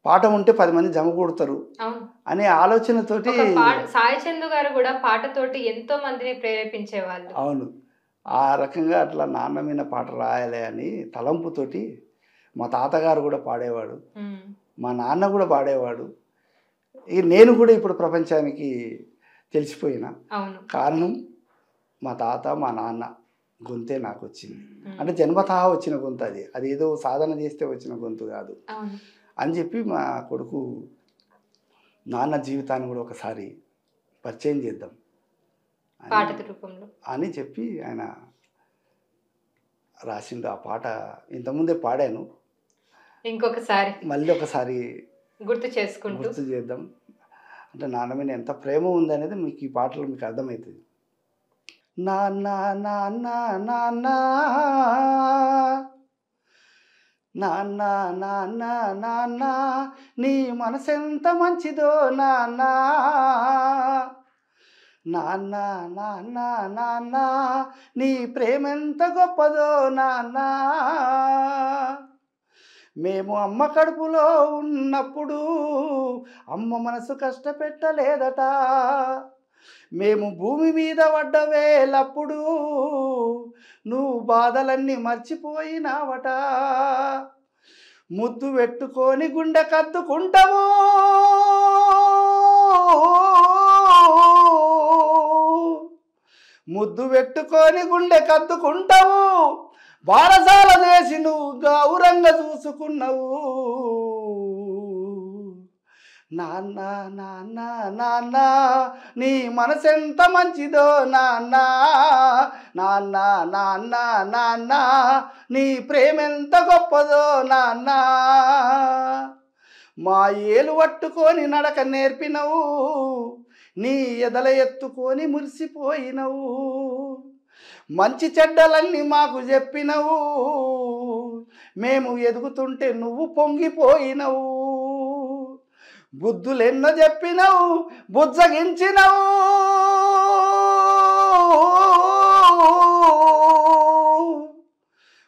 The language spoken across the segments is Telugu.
పాట ఉంటే 10 మంది జమకూడతారు అనే ఆలోచనతోటి సాయి చందు గారు కూడా పాటతోటి ఎంతో మందిని ప్రేరేపించేవాళ్ళు. అవును, ఆ రకంగా అట్లా నాన్న మీద పాట రాయాలి అని తలంపుతోటి మా తాతగారు కూడా పాడేవాడు, మా నాన్న కూడా పాడేవాడు. నేను కూడా ఇప్పుడు ప్రపంచానికి తెలిసిపోయినా కారణం మా తాత మా నాన్న గొంతే నాకు వచ్చింది. అంటే జన్మతహా వచ్చిన గొంతు, అది ఏదో సాధన చేస్తే వచ్చిన గొంతు కాదు అని చెప్పి మా కొడుకు నాన్న జీవితాన్ని కూడా ఒకసారి పరిచయం చేద్దాం అని చెప్పి ఆయన రాసిండు. ఆ పాట ఇంతకుముందే పాడాను, ఇంకొకసారి మళ్ళీ ఒకసారి గుర్తు చేద్దాం. అంటే నాన్న మీద ఎంత ప్రేమ ఉందనేది మీకు ఈ పాటలో మీకు అర్థమవుతుంది. నాన్న నాన్న నాన్న నాన్న నాన్న నాన్న నీ మనసెంత మంచిదో నాన్న, నాన్న నాన్న నాన్న నీ ప్రేమెంత గొప్పదో నాన్న. మేము అమ్మ కడుపులో ఉన్నప్పుడు అమ్మ మనసు కష్టపెట్టలేదట, మేము భూమి మీద పడ్డ వేలప్పుడు నువ్వు బాధలన్నీ మర్చిపోయినావట. ముద్దు పెట్టుకొని గుండె కద్దుకుంటావు, ముద్దు పెట్టుకొని గుండె కద్దుకుంటావు, బారసాల చేసి నువ్వు గౌరంగా చూసుకున్నావు. నాన్న నాన్న నాన్న నీ మనసెంత మంచిదో నాన్న, నాన్న నాన్న నాన్న నీ ప్రేమెంత గొప్పదో నాన్న. మా ఏలు పట్టుకొని నడక నేర్పినవు, నీ ఎదల ఎత్తుకొని మురిసిపోయినవు, మంచి చెడ్డలన్నీ మాకు చెప్పినవు, మేము ఎదుగుతుంటే నువ్వు పొంగిపోయినవు. బుద్ధులెన్నో చెప్పినవు బుజ్జగించినవు,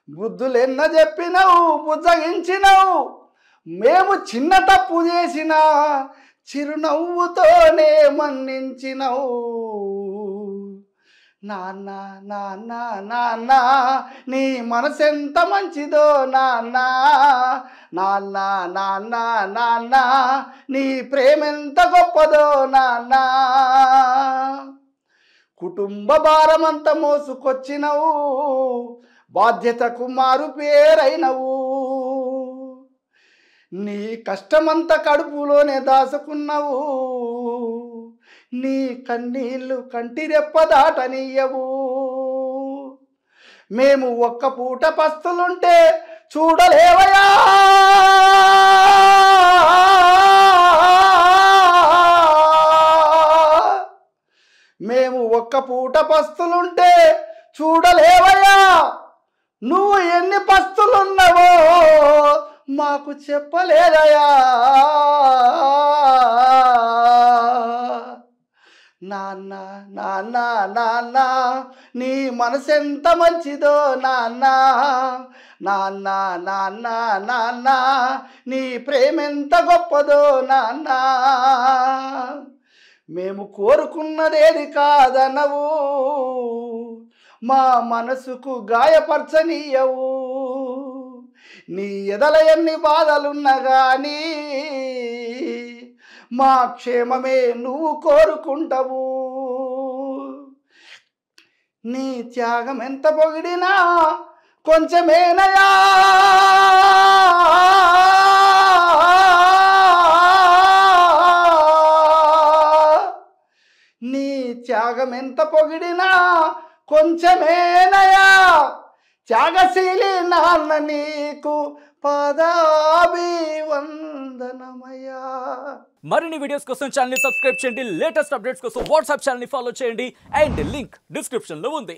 బుద్ధులెన్నో చెప్పినవు బుజ్జగించినవు, మేము చిన్న తప్పు చేసిన చిరునవ్వుతోనే మన్నించినవు. నాన్న నాన్న నాన్న నీ మనసెంత మంచిదో నాన్న, నాన్న నాన్న నాన్న నీ ప్రేమెంత గొప్పదో నాన్న. కుటుంబ భారమంత మోసుకొచ్చినవు, బాధ్యతకు మారు పేరైనవు, నీ కష్టమంతా కడుపులోనే దాచుకున్నావు, నీ కన్నీళ్ళు కంటి రెప్ప దాటనీయవు. మేము ఒక్క పూట పస్తులుంటే చూడలేవయా, మేము ఒక్క పూట పస్తులుంటే చూడలేవయా, నువ్వు ఎన్ని పస్తులున్నావో మాకు చెప్పలేదయా. నాన్న నాన్న నాన్న నీ మనసెంత మంచిదో నాన్న, నాన్న నాన్న నాన్న నీ ప్రేమెంత గొప్పదో నాన్న. మేము కోరుకున్నదేది కాదనవు, మా మనసుకు గాయపరచనీయవు, నీ ఎదల ఎన్ని బాధలున్నా గానీ మా క్షేమమే నువ్వు కోరుకుంటావు. నీ త్యాగం ఎంత పొగిడినా కొంచెమేనయా, నీ త్యాగం ఎంత పొగిడినా కొంచెమేనయా, త్యాగశీలి నాన్న నీకు పాదాభివందనమయ్యా. మరిన్ని వీడియోస్ కోసం ఛానల్ ని సబ్స్క్రైబ్ చేయండి, లేటెస్ట్ అప్డేట్స్ కోసం వాట్సాప్ ఛానల్ ని ఫాలో చేయండి, అండ్ లింక్ డిస్క్రిప్షన్ లో ఉంది.